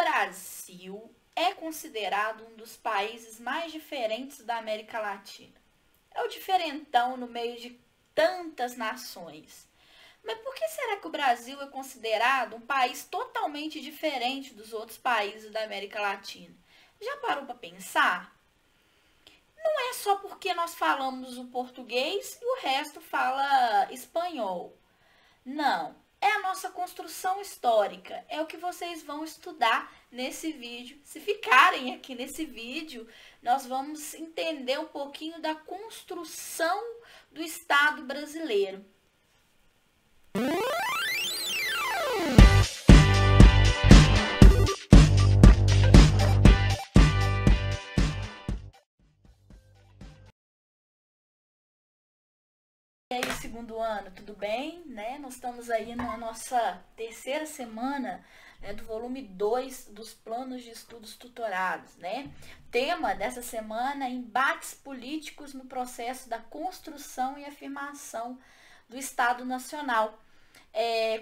Brasil é considerado um dos países mais diferentes da América Latina. É o diferentão no meio de tantas nações. Mas por que será que o Brasil é considerado um país totalmente diferente dos outros países da América Latina? Já parou para pensar? Não é só porque nós falamos o português e o resto fala espanhol. Não, é a nossa construção histórica, é o que vocês vão estudar nesse vídeo. Se ficarem aqui nesse vídeo, nós vamos entender um pouquinho da construção do Estado brasileiro. E aí, segundo ano, tudo bem? Né? Nós estamos aí na nossa terceira semana, né, do volume 2 dos planos de estudos tutorados, né? Tema dessa semana: embates políticos no processo da construção e afirmação do Estado Nacional.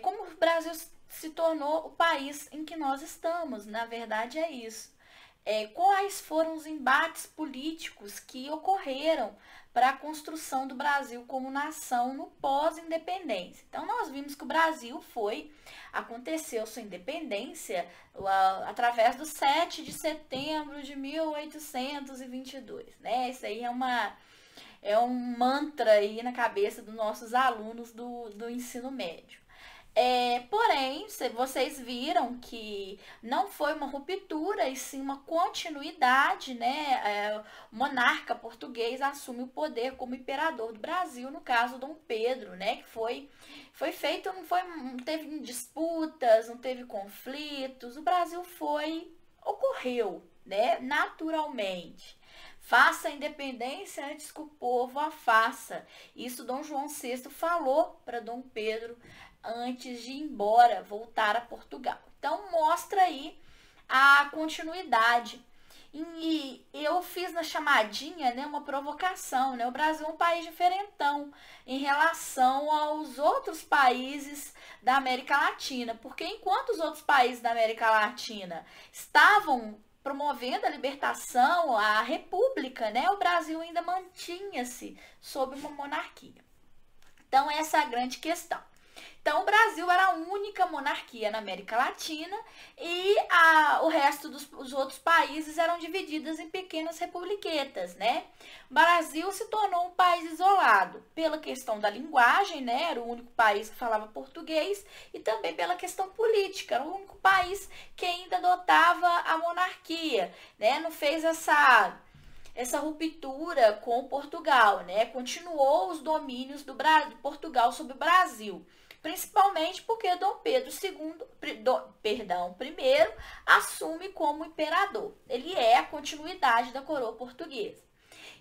Como o Brasil se tornou o país em que nós estamos, na verdade é isso. Quais foram os embates políticos que ocorreram para a construção do Brasil como nação no pós-independência? Então, nós vimos que o Brasil aconteceu sua independência através do 7 de setembro de 1822, né? Isso aí é um mantra aí na cabeça dos nossos alunos do ensino médio. Porém, vocês viram que não foi uma ruptura, e sim uma continuidade, né? O monarca português assume o poder como imperador do Brasil, no caso Dom Pedro, né? Que foi feito, não teve disputas, não teve conflitos, o Brasil ocorreu, né? Naturalmente. Faça a independência antes que o povo a faça. Isso Dom João VI falou para Dom Pedro antes de ir embora, voltar a Portugal. Então, mostra aí a continuidade. E eu fiz na chamadinha, né, uma provocação, né? O Brasil é um país diferentão em relação aos outros países da América Latina, porque enquanto os outros países da América Latina estavam promovendo a libertação, a república, né, o Brasil ainda mantinha-se sob uma monarquia. Então, essa é a grande questão. Então, o Brasil era a única monarquia na América Latina e o resto dos outros países eram divididos em pequenas republiquetas, né? O Brasil se tornou um país isolado pela questão da linguagem, né? Era o único país que falava português, e também pela questão política, era o único país que ainda adotava a monarquia, né? Não fez essa ruptura com Portugal, né? Continuou os domínios de Portugal sobre o Brasil, principalmente porque Dom Pedro I assume como imperador. Ele é a continuidade da coroa portuguesa.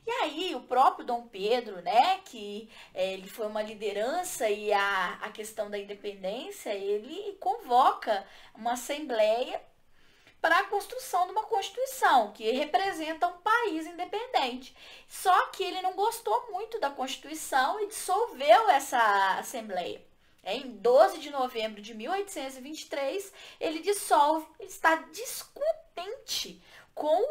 E aí o próprio Dom Pedro, né, que ele foi uma liderança, e a questão da independência, ele convoca uma assembleia para a construção de uma Constituição que representa um país independente. Só que ele não gostou muito da Constituição e dissolveu essa Assembleia. Em 12 de novembro de 1823, ele dissolve, ele está descontente com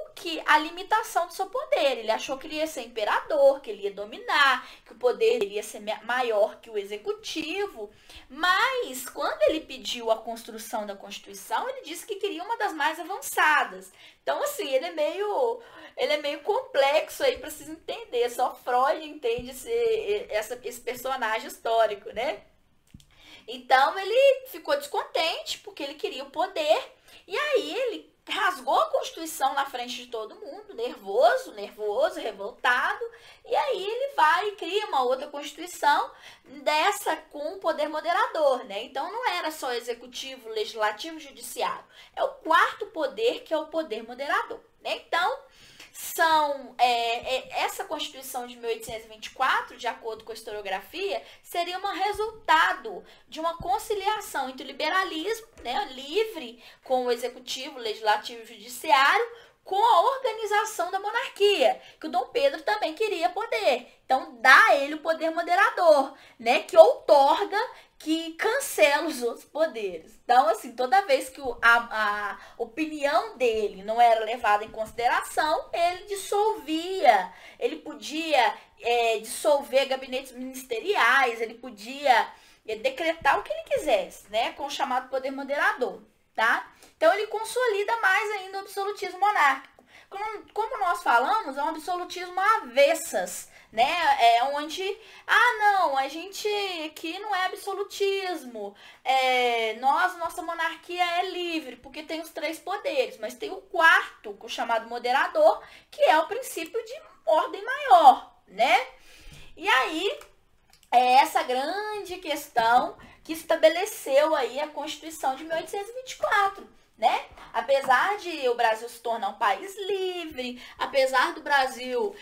a limitação do seu poder. Ele achou que ele ia ser imperador, que ele ia dominar, que o poder iria ser maior que o executivo. Mas, quando ele pediu a construção da Constituição, ele disse que queria uma das mais avançadas. Então, assim, ele é meio complexo aí para vocês entenderem. Só Freud entende esse personagem histórico, né? Então, ele ficou descontente porque ele queria o poder, e aí ele rasgou a Constituição na frente de todo mundo, nervoso, revoltado, e aí ele vai e cria uma outra Constituição dessa com o poder moderador, né? Então, não era só executivo, legislativo e judiciário, é o quarto poder, que é o poder moderador, né? Então, essa Constituição de 1824, de acordo com a historiografia, seria um resultado de uma conciliação entre o liberalismo, né, livre, com o executivo, legislativo e judiciário, com a organização da monarquia, que o Dom Pedro também queria poder. Então, dá a ele o poder moderador, né, que outorga que cancela os outros poderes. Então, assim, toda vez que a opinião dele não era levada em consideração, ele dissolvia. Ele podia dissolver gabinetes ministeriais, ele podia decretar o que ele quisesse, né? Com o chamado poder moderador, tá? Então, ele consolida mais ainda o absolutismo monárquico. Como nós falamos, é um absolutismo avessas, né? É onde, não, a gente aqui não é absolutismo, nossa monarquia é livre, porque tem os 3 poderes, mas tem o quarto, o chamado moderador, que é o princípio de ordem maior, né? E aí, é essa grande questão que estabeleceu aí a Constituição de 1824. Né? Apesar de o Brasil se tornar um país livre, apesar do Brasil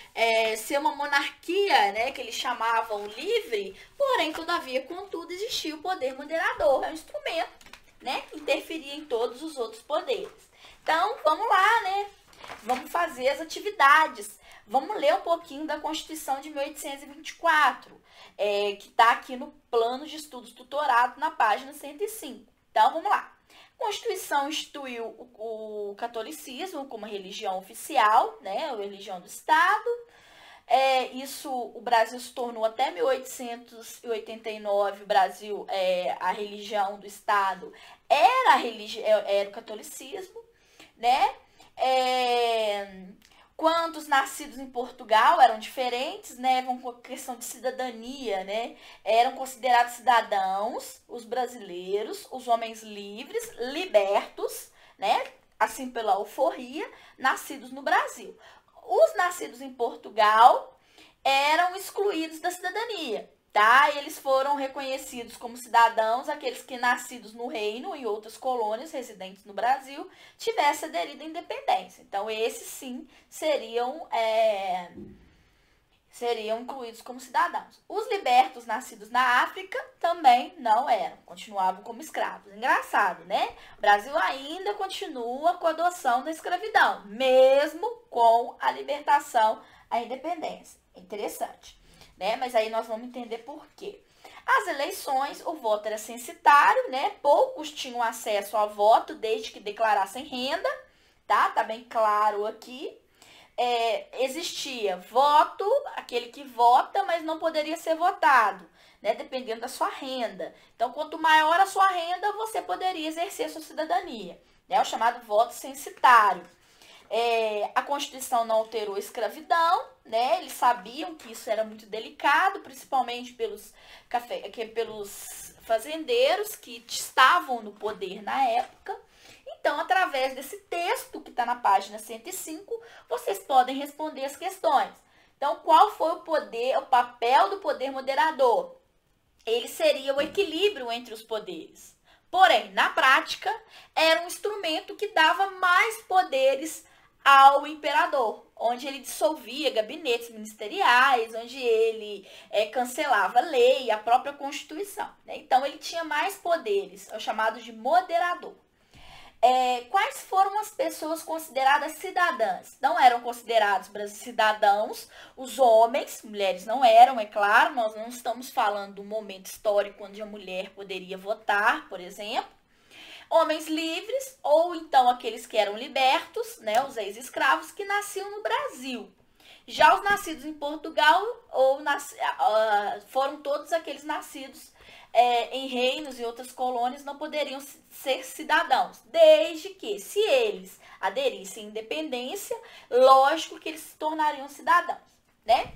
ser uma monarquia, né, que eles chamavam livre, porém, todavia, contudo, existia o poder moderador, é um instrumento, né, que interferia em todos os outros poderes. Então, vamos lá, né? Vamos fazer as atividades. Vamos ler um pouquinho da Constituição de 1824, que está aqui no plano de estudos tutorado na página 105. Então, vamos lá. A Constituição instituiu o catolicismo como religião oficial, né, a religião do Estado. Isso, o Brasil se tornou até 1889, o Brasil, a religião do Estado era o catolicismo, né? Quanto os nascidos em Portugal eram diferentes, né, com questão de cidadania, né, eram considerados cidadãos, os brasileiros, os homens livres, libertos, né, assim pela alforria, nascidos no Brasil. Os nascidos em Portugal eram excluídos da cidadania, tá? Eles foram reconhecidos como cidadãos aqueles que, nascidos no reino e outras colônias residentes no Brasil, tivessem aderido à independência. Então, esses sim seriam incluídos como cidadãos. Os libertos nascidos na África também não eram, continuavam como escravos. Engraçado, né? O Brasil ainda continua com a adoção da escravidão, mesmo com a libertação à independência. Interessante. Né? Mas aí nós vamos entender por quê. As eleições, o voto era censitário, né? Poucos tinham acesso ao voto desde que declarassem renda, tá? Tá bem claro aqui. Existia voto, aquele que vota, mas não poderia ser votado, né? Dependendo da sua renda. Então, quanto maior a sua renda, você poderia exercer sua cidadania, né? O chamado voto censitário. A Constituição não alterou a escravidão, né? Eles sabiam que isso era muito delicado, principalmente pelos fazendeiros que estavam no poder na época. Então, através desse texto que está na página 105, vocês podem responder as questões. Então, qual foi o papel do poder moderador? Ele seria o equilíbrio entre os poderes. Porém, na prática, era um instrumento que dava mais poderes ao imperador, onde ele dissolvia gabinetes ministeriais, onde ele cancelava a lei, a própria Constituição, né? Então, ele tinha mais poderes, é o chamado de moderador. Quais foram as pessoas consideradas cidadãs? Não eram considerados cidadãos os homens, mulheres não eram, é claro, nós não estamos falando do momento histórico onde a mulher poderia votar, por exemplo. Homens livres, ou então aqueles que eram libertos, né, os ex-escravos, que nasciam no Brasil. Já os nascidos em Portugal foram todos aqueles nascidos em reinos e outras colônias, não poderiam ser cidadãos, desde que, se eles aderissem à independência, lógico que eles se tornariam cidadãos, né?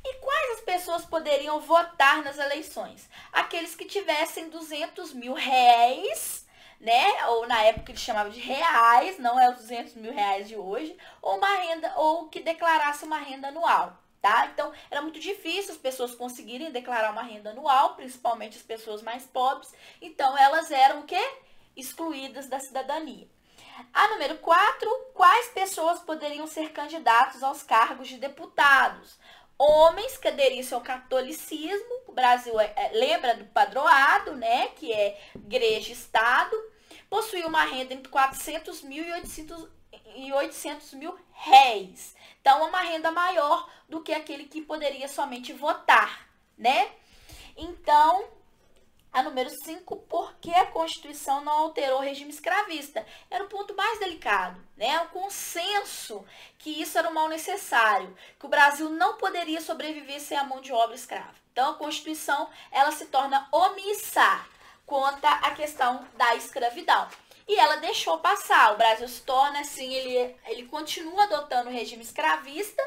E quais as pessoas poderiam votar nas eleições? Aqueles que tivessem 200 mil réis, né? Ou na época eles chamavam de reais, não é os 200 mil reais de hoje, ou que declarasse uma renda anual, tá? Então, era muito difícil as pessoas conseguirem declarar uma renda anual, principalmente as pessoas mais pobres, então elas eram o quê? Excluídas da cidadania. A número 4, quais pessoas poderiam ser candidatos aos cargos de deputados? Homens que aderissem ao catolicismo, o Brasil lembra do padroado, né, que é igreja e Estado, possuía uma renda entre 400 mil e 800 mil réis. Então, uma renda maior do que aquele que poderia somente votar, né? Então, A número 5, por que a Constituição não alterou o regime escravista? Era o ponto mais delicado, né? O consenso que isso era um mal necessário, que o Brasil não poderia sobreviver sem a mão de obra escrava. Então, a Constituição, ela se torna omissa quanto à questão da escravidão. E ela deixou passar. O Brasil se torna, assim, ele continua adotando o regime escravista,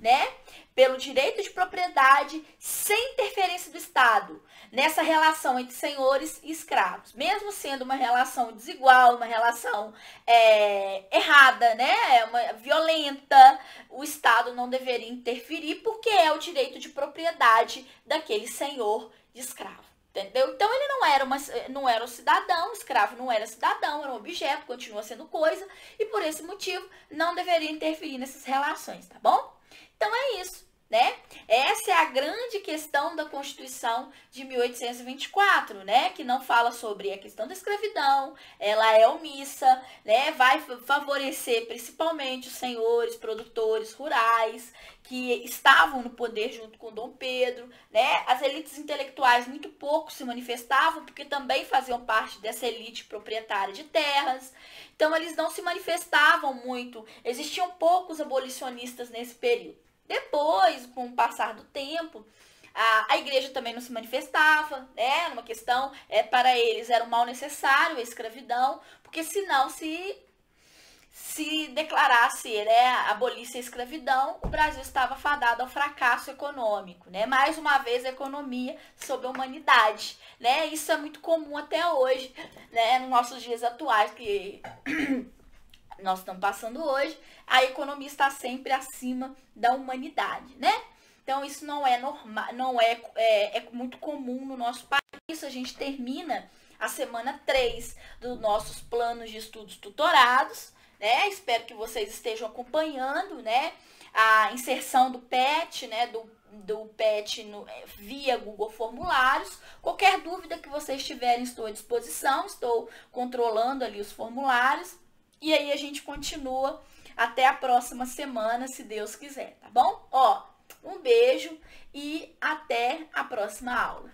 né? Pelo direito de propriedade, sem interferência do Estado, nessa relação entre senhores e escravos. Mesmo sendo uma relação desigual, uma relação errada, né? Violenta, o Estado não deveria interferir, porque é o direito de propriedade daquele senhor de escravo. Entendeu? Então ele não era um cidadão, o escravo não era cidadão, era um objeto, continua sendo coisa, e por esse motivo não deveria interferir nessas relações, tá bom? Então é isso, né? Essa é a grande questão da Constituição de 1824, né? Que não fala sobre a questão da escravidão, ela é omissa, né? Vai favorecer principalmente os senhores, produtores rurais, que estavam no poder junto com Dom Pedro, né? As elites intelectuais muito pouco se manifestavam, porque também faziam parte dessa elite proprietária de terras. Então, eles não se manifestavam muito, existiam poucos abolicionistas nesse período. Depois, com o passar do tempo, a igreja também não se manifestava, né? Numa questão, para eles era um mal necessário a escravidão, porque senão se declarasse, né, abolisse a escravidão, o Brasil estava fadado ao fracasso econômico, né? Mais uma vez, a economia sobre a humanidade, né? Isso é muito comum até hoje, né? Nos nossos dias atuais, que nós estamos passando hoje, a economia está sempre acima da humanidade, né? Então, isso não é normal, não é muito comum no nosso país. Isso a gente termina a semana 3 dos nossos planos de estudos tutorados, né? Espero que vocês estejam acompanhando, né? A inserção do PET, né? Do PET via Google Formulários. Qualquer dúvida que vocês tiverem, estou à disposição. Estou controlando ali os formulários. E aí a gente continua até a próxima semana, se Deus quiser, tá bom? Ó, um beijo e até a próxima aula.